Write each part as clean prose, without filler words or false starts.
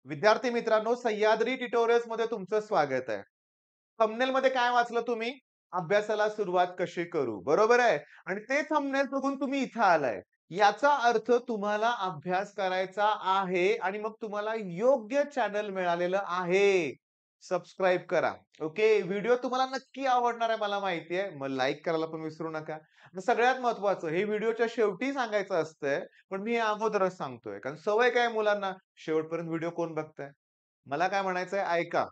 विद्यार्थी मित्रांनो, सह्याद्री ट्युटोरियल्स मध्ये तुमचं स्वागत आहे. थंबनेल मध्ये काय वाचलं तुम्ही? अभ्यासाला सुरुवात कशी करू? बरोबर आहे. आणि ते थंबनेल बघून तुम्ही इथं आलाय. याचा अर्थ तुम्हाला अभ्यास करायचा आहे आणि मग तुम्हाला योग्य चॅनल मिळालेलं आहे. सबस्क्राईब करा. ओके. व्हिडिओ तुम्हाला नक्की आवडणार आहे मला माहिती आहे. मग लाईक करायला पण विसरू नका. आणि सगळ्यात महत्त्वाचं हे व्हिडिओच्या शेवटी सांगायचं असतंय, पण मी अगोदरच सांगतोय. कारण सवय काय आहे मुलांना, शेवटपर्यंत व्हिडिओ कोण बघतंय? मला काय म्हणायचंय ऐका.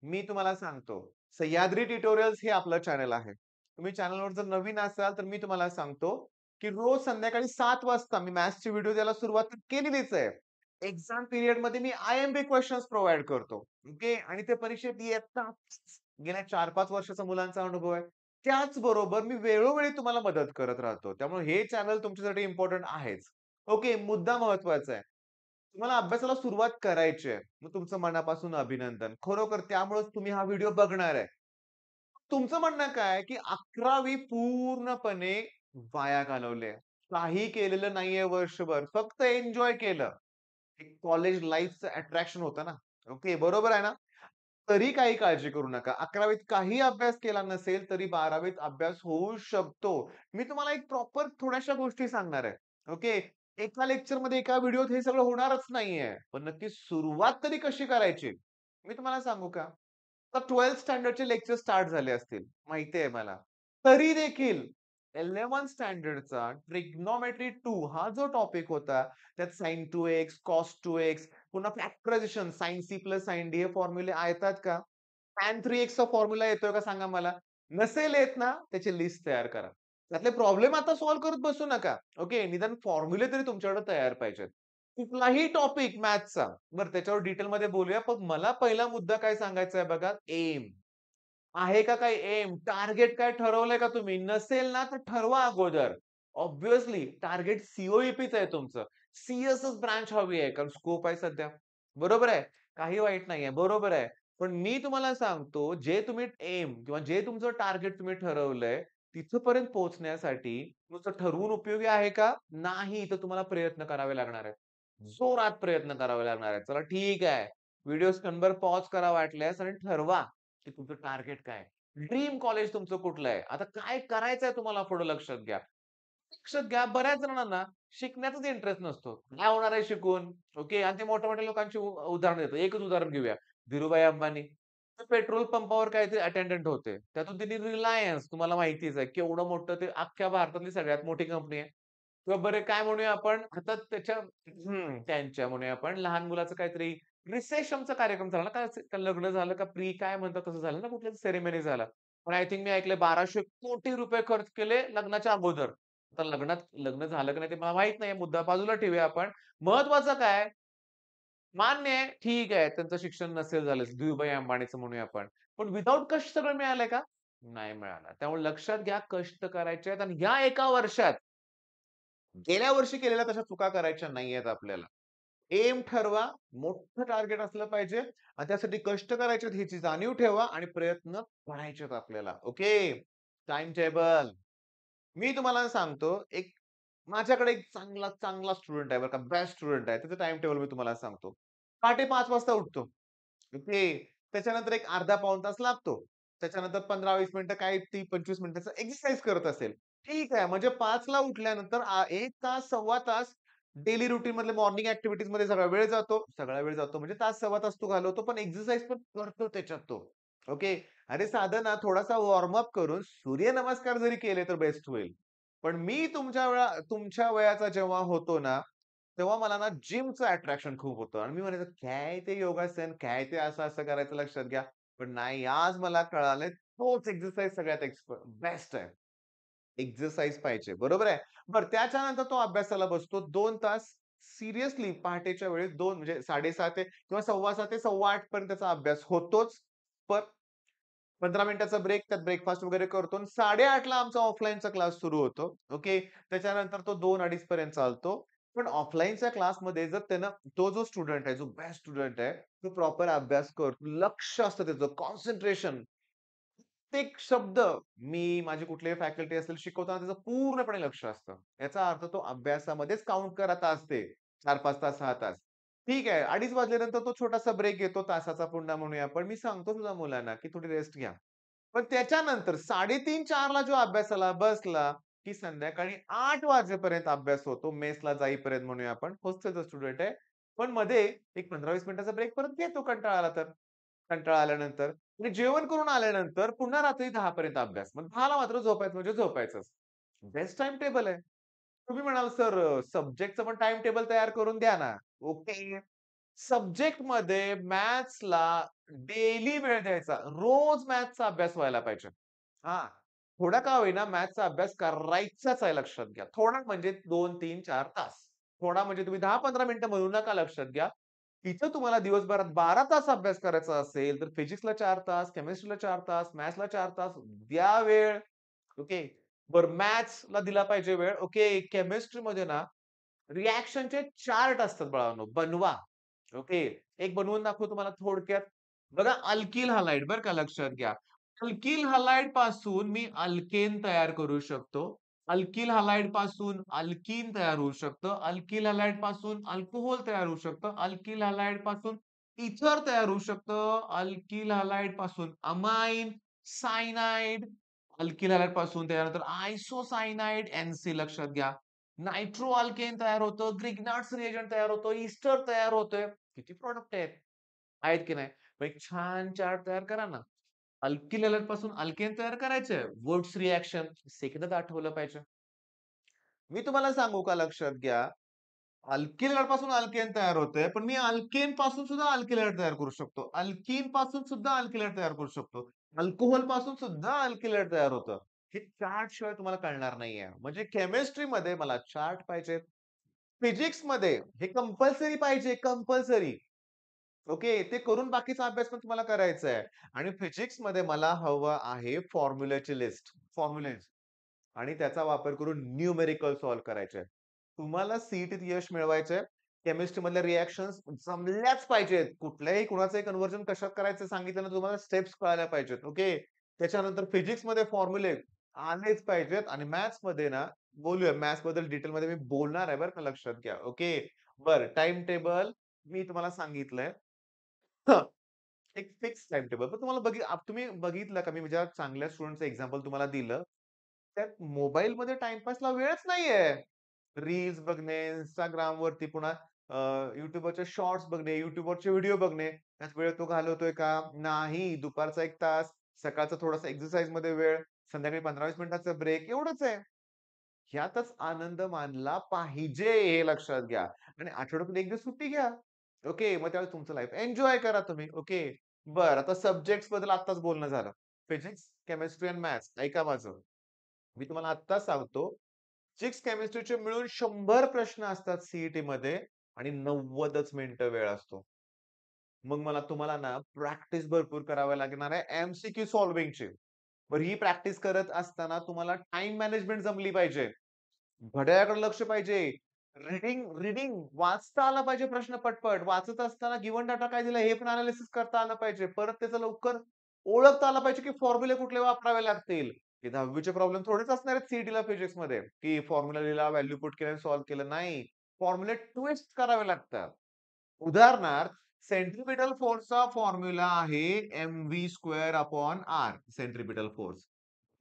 मी तुम्हाला सांगतो. सह्याद्री ट्युटोरियल्स हे आपलं चॅनल आहे. तुम्ही चॅनलवर जर नवीन असाल तर मी तुम्हाला सांगतो, की रोज संध्याकाळी 7 वाजता मी मॅथ्सचे व्हिडिओ द्यायला सुरुवात तर केलेलीच आहे. एक्झाम पिरियडमध्ये मी आय-एम-पी क्वेशन्स प्रोव्हाईड करतो. ओके. आणि ते परीक्षेत येतात. गेल्या 4-5 वर्षाचा मुलांचा अनुभव आहे. त्याचबरोबर मी वेळोवेळी तुम्हाला मदत करत राहतो. त्यामुळे हे चॅनल तुमच्यासाठी इम्पोर्टंट आहेच. ओके. मुद्दा महत्वाचा आहे. तुम्हाला अभ्यासाला सुरुवात करायची आहे. मग तुमचं मनापासून अभिनंदन. खरोखर त्यामुळेच तुम्ही हा व्हिडिओ बघणार आहे. तुमचं म्हणणं काय, की 11वी पूर्णपणे वाया घालवली काही केलेलं नाहीये वर्षभर. फक्त एन्जॉय केलं. एक कॉलेज लाईफचं अट्रॅक्शन होतं ना. ओके, बरोबर आहे ना? तरी काही काळजी करू नका. 11वीत काही अभ्यास केला नसेल, तरी 12वीत अभ्यास होऊ शकतो. मी तुम्हाला एक प्रॉपर थोड्याशा गोष्टी सांगणार आहे. ओके. एका लेक्चरमध्ये, एका व्हिडिओत हे सगळं होणारच नाहीये. पण नक्की सुरुवात तरी कशी करायची? मी तुम्हाला सांगू का? आता 12th स्टँडर्डचे लेक्चर स्टार्ट झाले असतील, माहिती आहे मला. तरी देखील 11th स्टँडर्डचा ट्रिग्नोमेट्री 2 हा जो टॉपिक होता, त्यात sin 2x, cos 2x पुन्हा factorisation sin C plus sin D हे फॉर्म्युले येतात का? tan 3x चा फॉर्म्युला येतोय का सांगा मला? नसेल येत ना, त्याची लिस्ट तयार करा. त्यातले प्रॉब्लेम आता सॉल्व्ह करत बसू नका. ओके. निदान फॉर्म्युले तरी तुमच्याकडे तयार पाहिजेत. कुठलाही टॉपिक मॅथ्सचा. बरं त्याच्यावर डिटेलमध्ये बोलूया. पण मला पहिला मुद्दा काय सांगायचा आहे बघा, एम. आहे का काही एम? टार्गेट काय ठरवलंय का तुम्ही? नसेल ना, तर ठरवा अगोदर. ऑब्व्हियसली टार्गेट सी-ओ-ई-पीच आहे तुमचं. सी-एसच ब्रांच हवी आहे, कारण स्कोप आहे सध्या. बरोबर आहे? काही वाईट नाहीये. बरोबर आहे. पण मी तुम्हाला सांगतो, जे तुम्ही एम किंवा जे तुमचं टार्गेट तुम्ही ठरवलंय, तिथपर्यंत पोहोचण्यासाठी नुसतं ठरवून उपयोगी आहे का? नाही. तर तुम्हाला प्रयत्न करावे लागणार आहेत. जोरात प्रयत्न करावे लागणार आहेत. चला ठीक आहे. व्हिडिओ क्षणभर पॉज करा वाटल्यास आणि ठरवा, की तुमचं टार्गेट काय आहे. ड्रीम कॉलेज तुमचं कुठलं आहे? आता काय करायचंय तुम्हाला पुढे लक्षात घ्या. लक्षात घ्या बऱ्याच जणांना शिकण्याचाच इंटरेस्ट नसतो. काय होणार आहे शिकून? ओके. आणि ते मोठ्या-मोठ्या लोकांची उदाहरण देतो. एकच उदाहरण घेऊया. धीरूभाई अंबानी. ते पेट्रोल पंपावर काहीतरी अटेंडंट होते. त्यातून त्यांनी रिलायन्स तुम्हाला माहितीच आहे केवढं मोठं ते अख्ख्या भारतातली सगळ्यात मोठी कंपनी आहे. किंवा बरं काय म्हणूया आपण आता त्याच्या त्यांच्या म्हणूया आपण लहान मुलाचं काहीतरी रिसेप्शनचा कार्यक्रम झाला ना, का लग्न झालं का प्री काय म्हणतात तसं झालं ना, कुठल्या सेरेमनी झाला. पण आय थिंक मी ऐकलंय 1200 कोटी रुपये खर्च केले लग्नाच्या अगोदर. आता लग्न झालं की नाही ते मला माहीत नाही. मुद्दा बाजूला ठेवूया आपण. महत्वाचं काय? मान्य आहे, ठीक आहे. त्यांचं शिक्षण नसेल झालं, धीरूभाई अंबानीचं म्हणूया आपण. पण विथआऊट कष्ट सगळं मिळालंय का? नाही मिळालं. त्यामुळे लक्षात घ्या कष्ट करायचे आहेत आणि ह्या एका वर्षात गेल्या वर्षी केलेल्या तशा चुका करायच्या नाहीयेत आपल्याला. एम ठरवा, मोठं टार्गेट असलं पाहिजे आणि त्यासाठी कष्ट करायचे ह्याची जाणीव ठेवा आणि प्रयत्न करायचेत आपल्याला. ओके. Time table. मी तुम्हाला सांगतो, माझ्याकडे एक चांगला स्टुडंट आहे बरं का, बेस्ट स्टुडंट आहे. त्याचं टाईम टेबल मी तुम्हाला सांगतो. पहाटे 5 वाजता उठतो. ओके. त्याच्यानंतर एक अर्धा पाऊण तास लागतो. त्याच्यानंतर 15-20 मिनिटं काय 30-25 मिनिटाचा एक्सरसाइज करत असेल. ठीक आहे. म्हणजे 5 ला उठल्यानंतर 1 तास, सव्वा तास डेली रूटीन मधले मॉर्निंग ॲक्टिव्हिटीजमध्ये सगळा वेळ जातो. सगळा वेळ जातो म्हणजे तास, सव्वा तास तो घालवतो. पण एक्सरसाइज पण करतो त्याच्यात तो. ओके. अरे साधं ना थोडासा वॉर्म अप करून सूर्यनमस्कार जरी केले तर बेस्ट होईल. पण मी तुमच्या वयाचा जेव्हा होतो ना, तेव्हा मला ना जिमचं अट्रॅक्शन खूप होतं आणि मी म्हणायचो, "काय ते योगासन, काय ते असं-असं करायचं लक्षात घ्या." पण नाही आज मला कळालंय तोच एक्सरसाइज सगळ्यात बेस्ट आहे. एक्सरसाइज पाहिजे. बरोबर आहे. बरं त्याच्यानंतर तो अभ्यासाला बसतो 2 तास सिरियसली पहाटेच्या वेळेस 2 म्हणजे 7:30 ते किंवा 7:15 ते 8:15 पर्यंत त्याचा अभ्यास होतोच. पण 15 मिनिटाचा ब्रेक, त्यात ब्रेकफास्ट वगैरे करतो आणि 8:30 ला आमचा ऑफलाईनचा क्लास सुरू होतो. ओके. त्याच्यानंतर तो 2-2:30 पर्यंत चालतो. पण ऑफलाईनच्या क्लासमध्ये जर त्यानं तो जो स्टुडंट आहे, जो बेस्ट स्टुडंट आहे, तो प्रॉपर अभ्यास करतो. लक्ष असतं त्याचं, कॉन्सन्ट्रेशन. प्रत्येक शब्द माझी कुठलीही फॅकल्टी असेल शिकवताना त्याचं पूर्णपणे लक्ष असतं. याचा अर्थ तो अभ्यासामध्येच काउंट करा तास ते. 4-5 तास, 6 तास. ठीक आहे. 2:30 वाजल्यानंतर तो छोटासा ब्रेक घेतो तासाचा पुन्हा म्हणूया आपण. मी सांगतो सुद्धा मुलांना, की थोडी रेस्ट घ्या. पण त्याच्यानंतर 3:30-4 ला जो अभ्यासाला बसला, की संध्याकाळी 8 वाजेपर्यंत अभ्यास होतो. मेसला जाईपर्यंत म्हणूया आपण. हॉस्टेलचा स्टुडंट आहे. पण मध्ये एक 15-20 मिनिटाचा ब्रेक परत घेतो कंटाळा आला तर. कंटाळा आल्यानंतर आणि जेवण करून आल्यानंतर पुन्हा रात्री 10 पर्यंत अभ्यास. मग 10 ला मात्र झोपायचं म्हणजे झोपायचंच. बेस्ट टाईम टेबल आहे. तुम्ही म्हणाल, "सर सब्जेक्टचं पण टाईम टेबल तयार करून द्या ना." ओके. सब्जेक्टमध्ये मॅथ्सला डेली वेळ द्यायचा. रोज मॅथ्सचा अभ्यास व्हायला पाहिजे. हां. थोडा का होईना मॅथ्सचा अभ्यास करायचाच आहे लक्षात घ्या. थोडा म्हणजे 2, 3, 4 तास. थोडा म्हणजे तुम्ही 10-15 मिनिटं म्हणू नका लक्षात घ्या. तिथं तुम्हाला दिवसभरात 12 तास अभ्यास करायचा असेल, तर फिजिक्सला 4 तास, केमिस्ट्रीला 4 तास, मॅथ्सला 4 तास द्या वेळ. ओके. बरं मॅथ्सला दिला पाहिजे वेळ. ओके. केमिस्ट्रीमध्ये ना रिएक्शनचे चार्ट असतात बाळांनो, बनवा. ओके. एक बनवून दाखवू तुम्हाला थोडक्यात. बघा अल्किल हालाइड बरं का लक्षात घ्या. अल्किल हालाइड पासून मी अल्केन तयार करू शकतो. अल्किल हालाइड पासून अल्कीन तयार होऊ शकतं. अल्किल हालाइड पासून अल्कोहोल तयार होऊ शकतं. अल्किल हालाइड पासून इथर तयार होऊ शकतं. अल्किल हालाइड पासून अमाइन, सायनाइड, अल्किल हालाइड पासून त्यानंतर आयसोसायनाइड, एन लक्षात घ्या. नायट्रो अल्केन तयार होतं, ग्रिग्नार्ड्स रिएजंट तयार होतो, ईस्टर तयार होतोय. किती प्रॉडक्ट आहेत. आहेत की नाही? मग एक छान चार्ट तयार करा ना. अल्किल हॅलाइड पासून अल्केन तयार करायचंय. वुड्स रिएक्शन सेकंदात आठवलं पाहिजे. मी तुम्हाला सांगू का लक्षात घ्या. अल्किल पासून अल्केन तयार होतंय, पण मी अल्केन पासून सुद्धा अल्किल तयार करू शकतो. अल्कीन पासून सुद्धा अल्किल तयार करू शकतो. अल्कोहोल पासून सुद्धा अल्किल तयार होतं. हे चार्ट शिवाय तुम्हाला कळणार नाहीये. म्हणजे केमिस्ट्रीमध्ये मला चार्ट पाहिजेत. फिजिक्समध्ये हे कंपल्सरी पाहिजे, कंपल्सरी. ओके. ते करून बाकीचा अभ्यास पण तुम्हाला करायचा आहे. आणि फिजिक्समध्ये मला हवं आहे फॉर्म्युलाची लिस्ट. फॉर्म्युलेज. आणि त्याचा वापर करून न्यूमेरिकल सॉल्व्ह करायचे. तुम्हाला सी-ई-टीत यश मिळवायचंय. केमिस्ट्रीमधल्या रिएक्शन्स जमल्याच पाहिजेत. कुठल्याही कुणाचंही कन्व्हर्जन कशात करायचं सांगितलं ना तुम्हाला स्टेप्स कळायला पाहिजेत. ओके. त्याच्यानंतर फिजिक्समध्ये फॉर्म्युले आलेच पाहिजेत आणि मॅथ्समध्ये ना बोलूया मॅथ्सबद्दल डिटेलमध्ये मी बोलणार आहे बरं का लक्षात घ्या. ओके. बरं टाईम टेबल मी तुम्हाला सांगितलंय. हं. एक फिक्स टाईम टेबल. पण तुम्हाला तुम्ही बघितलं का मी ज्या चांगल्या स्टुडंटचं एक्झाम्पल तुम्हाला दिलं, त्यात मोबाईलमध्ये टाईमपासला वेळच नाहीये. रील्स बघणे, Instagramवरती पुन्हा YouTubeवरचे शॉर्ट्स बघणे, YouTubeवरचे व्हिडिओ बघणे, त्यात वेळ तो घालवतोय का? नाही. दुपारचा 1 तास, सकाळचा थोडासा एक्सरसाइजमध्ये वेळ, संध्याकाळी 15-20 मिनिटाचा ब्रेक एवढंच आहे. ह्यातच आनंद मानला पाहिजे हे लक्षात घ्या. आणि आठवड्यातून 1 दिवस सुट्टी घ्या. ओके. मग त्यावेळेस तुमचं लाईफ एन्जॉय करा तुम्ही. ओके. बरं आता सब्जेक्ट्सबद्दल आत्ताच बोलणं झालं. फिजिक्स, केमिस्ट्री एंड मॅथ्स ऐका माझं. मी तुम्हाला आत्ताच सांगतो. फिजिक्स, केमिस्ट्रीचे मिळून 100 प्रश्न असतात सी-ई-टीमध्ये आणि 90च मिनिटं वेळ असतो. मग तुम्हाला ना प्रॅक्टिस भरपूर करावी लागणार आहे एम-सी-क्यू सॉल्व्हिंगची. बरं ही प्रॅक्टिस करत असताना तुम्हाला टाईम मॅनेजमेंट जमली पाहिजे. घड्याळाकडे लक्ष पाहिजे. रीडिंग वाचता आला पाहिजे प्रश्न पटपट. वाचत असताना गिव्हन डाटा काय दिला हे पण एनालिसिस करता आलं पाहिजे. परत त्याचं लवकर ओळखता आलं पाहिजे, की फॉर्म्युले कुठले वापरावे लागतील. हे 10वी चे प्रॉब्लेम थोडेच असणार आहेत सी फिजिक्समध्ये, की फॉर्म्युला लिहिला, व्हॅल्यू पुट केलं आणि सॉल्व्ह केलं. नाही. फॉर्म्युले ट्विस्ट करावे लागतात. उदाहरणार्थ सेंट्रिपिटल फोर्सचा फॉर्म्युला आहे mv² सेंट्रिपिटल फोर्स.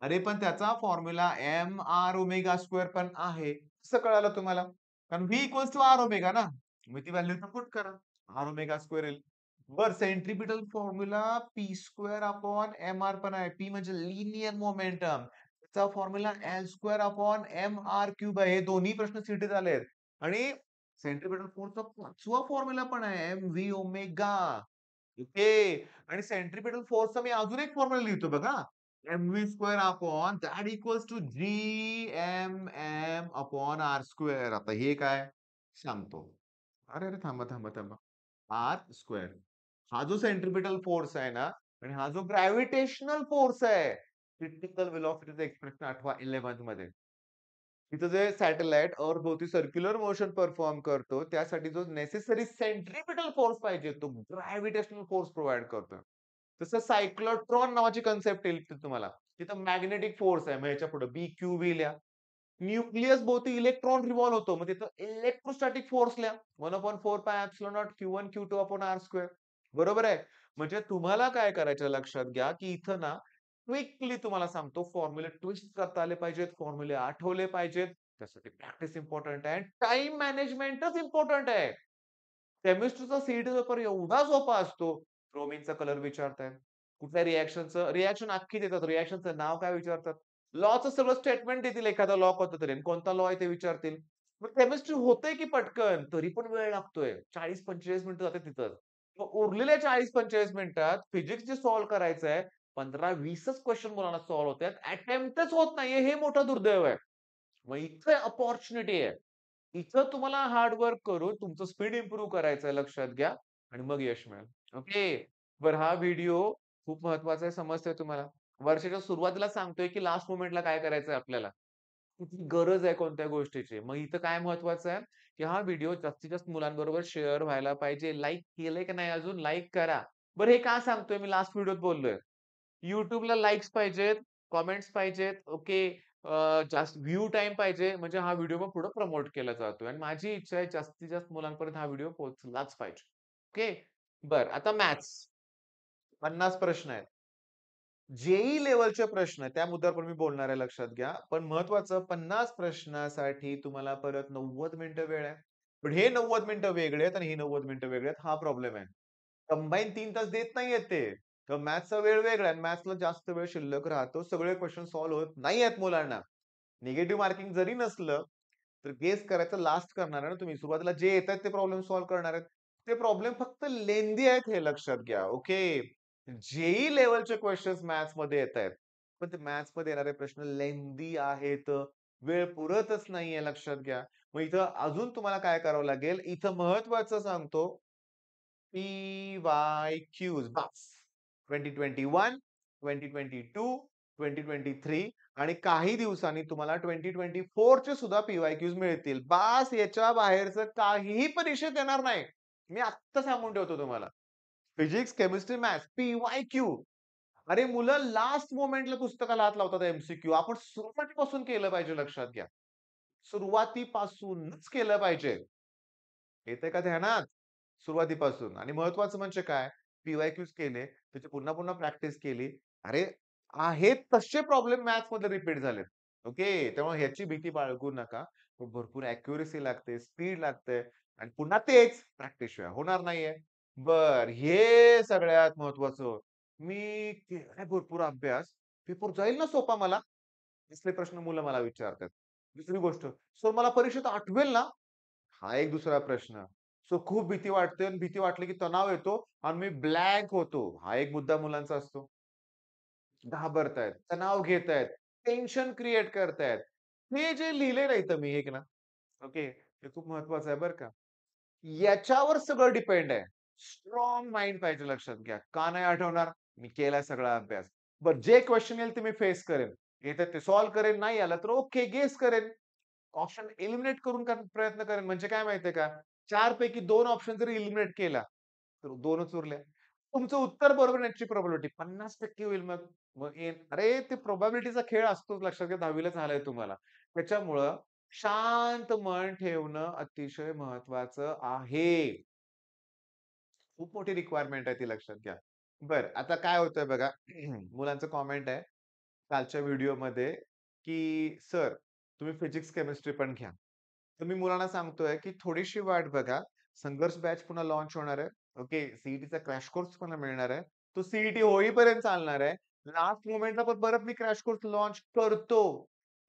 अरे पण त्याचा फॉर्म्युला एम-आर ओमेगा स्क्वेअर पण आहे. कसं कळालं तुम्हाला? कारण V equals to R omega ना. मग ती व्हॅल्यू पुट करा. आर ओमेगा स्क्वेअर येईल. बरं सेंट्रिपिटल फॉर्म्युला p² पण आहे. p म्हणजे लिनियर मोमेंटम. त्याचा फॉर्म्युला L² आहे. हे दोन्ही प्रश्न सिटीत आलेत. आणि सेंट्रिपिटल फोर्सचा 5वा फॉर्म्युला पण आहे एम-व्ही ओमेगा. ओके. आणि सेंट्रिपिटल फोर्सचा मी अजून एक फॉर्म्युला लिहितो बघा. mv² that equals to gmm/r². आता हे काय? सांगतो. अरे, अरे! थांबा. R square. हा जो सेंट्रिपिटल फोर्स आहे ना आणि हा जो ग्रॅव्हिटेशनल फोर्स आहे. क्रिटिकल व्हेलॉसिटीचं एक्सप्रेशन आठवा 11th मध्ये. तिथं जे सॅटेलाइट अर्थभोवती सर्क्युलर मोशन परफॉर्म करतो, त्यासाठी जो नेसेसरी सेंट्रिपिटल फोर्स पाहिजे, तो ग्रॅव्हिटेशनल फोर्स प्रोव्हाईड करतोय. तसं सायक्लोट्रॉन नावाची कन्सेप्ट येईल तुम्हाला. तिथं मॅग्नेटिक फोर्स आहे. मग ह्याच्यापुढे BQV लिहा. न्यूक्लियस भोवती इलेक्ट्रॉन रिव्हॉल्व होतो. मग तिथं इलेक्ट्रोस्टॅटिक फोर्स लिहा. 1/4 pi epsilon not Q1 Q2 upon R square. बरोबर आहे. म्हणजे तुम्हाला काय करायचं लक्षात घ्या, की इथं ना क्विकली तुम्हाला सांगतो फॉर्म्युले ट्विस्ट करता आले पाहिजेत, फॉर्म्युले आठवले पाहिजेत. त्यासाठी प्रॅक्टिस इम्पोर्टंट आहे. टाईम मॅनेजमेंटच इम्पोर्टंट आहे. केमिस्ट्रीचा सीईटी पेपर एवढा सोपा असतो. ब्रोमिनचा कलर विचारतायत. कुठल्या रिएक्शन अख्खी देतात. रिएक्शनचं नाव काय विचारतात. लॉचं सगळं स्टेटमेंट देतील एखादा लॉ कोणता तरी आणि कोणता लॉ आहे ते विचारतील. मग केमिस्ट्री होतंय की पटकन, तरी पण वेळ लागतोय. 40-45 मिनिटं जातात तिथंच. मग उरलेल्या 40-45 मिनिटात फिजिक्स जे सॉल्व्ह करायचंय, 15-20च क्वेशन मुलांना सॉल्व्ह होतायत. अटेम्प्टच होत नाहीये, हे मोठं दुर्दैव आहे. मग इथे अपॉर्च्युनिटी आहे. इथं तुम्हाला हार्ड वर्क करून तुमचं स्पीड इम्प्रूव्ह करायचंय लक्षात घ्या आणि मग यश मिळेल. ओके. बरं हा व्हिडिओ खूप महत्वाचा आहे समजतंय तुम्हाला. वर्षाच्या सुरुवातीला सांगतोय, की लास्ट मोमेंटला काय करायचंय आपल्याला. किती गरज आहे कोणत्या गोष्टीची. मग इथं काय महत्वाचं आहे, की हा व्हिडिओ जास्तीत जास्त मुलांबरोबर शेअर व्हायला पाहिजे. लाईक केलंय की नाही अजून? लाईक करा. बरं हे का सांगतोय मी लास्ट व्हिडिओत बोललोय. YouTubeला लाइक्स पाहिजेत, कमेंट्स पाहिजेत, ओके. जास्त व्ह्यू टाईम पाहिजे, म्हणजे हा व्हिडिओ मग पुढे प्रमोट केला जातोय आणि माझी इच्छा आहे जास्तीत जास्त मुलांपर्यंत हा व्हिडिओ पोहोचलाच पाहिजे. ओके. बरं आता मॅथ्स 50 प्रश्न आहेत. जेईई लेव्हलचे प्रश्न त्या मुद्द्यावर पण मी बोलणार आहे लक्षात घ्या. पण महत्वाचं 50 प्रश्नासाठी तुम्हाला परत 90 मिनिटं वेळ आहे. पण हे 90 मिनिटं वेगळे आहेत आणि हे 90 मिनिटं वेगळे आहेत हा प्रॉब्लेम आहे. कंबाईन 3 तास देत नाहीयेत ते. तर मॅथ्सचा वेळ वेगळा आहे. मॅथ्सला जास्त वेळ शिल्लक राहतो. सगळे क्वेशन सॉल्व्ह होत नाहीयेत मुलांना. निगेटिव्ह मार्किंग जरी नसलं, तर गेस करायचं लास्ट करणार आहे ना तुम्ही. सुरुवातीला जे येतायत ते प्रॉब्लेम सॉल्व्ह करणार आहेत. ते प्रॉब्लेम फक्त लेंदी आहेत हे लक्षात घ्या. ओके. जेईई लेव्हलचे क्वेशन्स मॅथ्समध्ये येतायत. पण ते मॅथ्समध्ये येणारे प्रश्न लेंदी आहेत. वेळ पुरतच नाहीये लक्षात घ्या. मग इथं अजून तुम्हाला काय करावं लागेल, इथं महत्त्वाचं सांगतो पी-वाय-क्यूज बास. 2021, 2022, 2023 आणि काही दिवसांनी तुम्हाला 2024 चे सुद्धा पी-वाय-क्यूज मिळतील. बास याच्या बाहेरचं काहीही परीक्षेत येणार नाही. मी आत्ता सांगून ठेवतो तुम्हाला. Physics, chemistry, maths, P-Y-Q. अरे मुलं लास्ट मोमेंटला पुस्तकाला हात लावतात एम-सी-क्यू. आपण सुरुवातीपासून केलं पाहिजे लक्षात घ्या. सुरुवातीपासूनच केलं पाहिजे. येतंय का ध्यानात? सुरुवातीपासून आणि महत्वाचं म्हणजे काय? पी-वाय-क्यूज केले, त्याची पुन्हा-पुन्हा प्रॅक्टिस केली. अरे, आहेत तसे प्रॉब्लेम मॅथ्समध्ये रिपीट झालेत. ओके. त्यामुळे ह्याची भीती बाळगू नका. भरपूर ॲक्युरसी लागते, स्पीड लागते आणि पुन्हा तेच प्रॅक्टिसशिवाय होणार नाहीये. हे सगळ्यात महत्वाचं. मी केलाय भरपूर अभ्यास. पेपर जाईल ना सोपा मला? असले प्रश्न मुलं मला विचारतात. दुसरी गोष्ट, "सर मला परीक्षेत आठवेल ना?" हा एक दुसरा प्रश्न. सो खूप भीती वाटते आणि भीती वाटली की तणाव येतो आणि मी ब्लँक होतो. हा एक मुद्दा मुलांचा असतो. घाबरतायत, तणाव घेतायत, टेन्शन क्रिएट करतायत. हे जे लिहिलंय ना इथं मी एक ना, ओके. हे खूप महत्वाचं आहे बरं का. याच्यावर सगळं डिपेंड आहे. स्ट्रॉंग माइंड पाहिजे लक्षात घ्या. का नाही आठवणार? मी केलाय सगळा अभ्यास. बरं जे क्वेशन येईल ते मी फेस करेन. येतात ते सॉल्व्ह करेन, नाही आला तर ओके गेस करेन. ऑप्शन एलिमिनेट करून प्रयत्न करेन. म्हणजे काय माहितीये का? 4 पैकी 2 ऑप्शन जरी एलिमिनेट केला, तर 2च उरले. तुमचं उत्तर बरोबर येण्याची प्रोबॅबिलिटी 50% होईल मग. अरे ते प्रोबॅबिलिटीचा खेळ असतोच लक्षात घ्या 10वी झालाय तुम्हाला. त्याच्यामुळं शांत मन ठेवणं अतिशय महत्वाचं आहे. खूप मोठी रिक्वायरमेंट आहे ती लक्षात घ्या. बरं, आता काय होतंय बघा, मुलांचं कॉमेंट आहे कालच्या व्हिडिओमध्ये, की "सर, तुम्ही फिजिक्स, केमिस्ट्री पण घ्या." तर मी मुलांना सांगतोय, की थोडीशी वाट बघा. संघर्ष बॅच पुन्हा लॉन्च होणार आहे. ओके. सीईटीचा क्रॅश कोर्स तुम्हाला मिळणार आहे. तो सीईटी होईपर्यंत चालणार आहे. लास्ट मोमेंटला पण परत मी क्रॅश कोर्स लॉन्च करतो.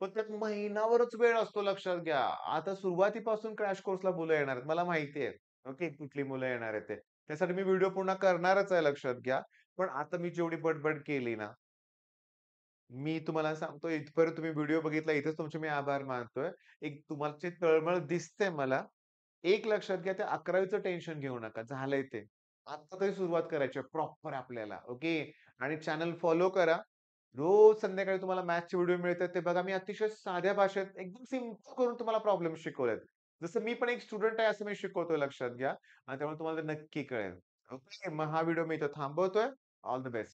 पण त्यात महिनाभरच वेळ असतो लक्षात घ्या. आता सुरुवातीपासून क्रॅश कोर्सला मुलं येणार आहेत. मला माहिती आहे. ओके. कुठली मुलं येणार आहेत ते. त्यासाठी मी व्हिडिओ पूर्ण करणारच आहे लक्षात घ्या. पण आता मी जेवढी बडबड केली ना, मी तुम्हाला सांगतो इथपर्यंत तुम्ही व्हिडिओ बघितला इथेच तुमचे मी आभार मानतोय. एक तुमची तळमळ दिसते मला. एक लक्षात घ्या त्या 11वीचं टेन्शन घेऊ नका. झालंय ते. आता तरी सुरुवात करायची आहे प्रॉपर आपल्याला. ओके. आणि चॅनल फॉलो करा. रोज संध्याकाळी तुम्हाला मॅथ्सचे व्हिडिओ मिळतात ते बघा. मी अतिशय साध्या भाषेत एकदम सिंपल करून तुम्हाला प्रॉब्लेम शिकवलेत. जसं मी पण एक स्टुडंट आहे असं मी शिकवतोय लक्षात घ्या आणि त्यामुळे तुम्हाला ते नक्की कळेल. ओके. मग हा व्हिडिओ मी इथे थांबवतोय. All the best.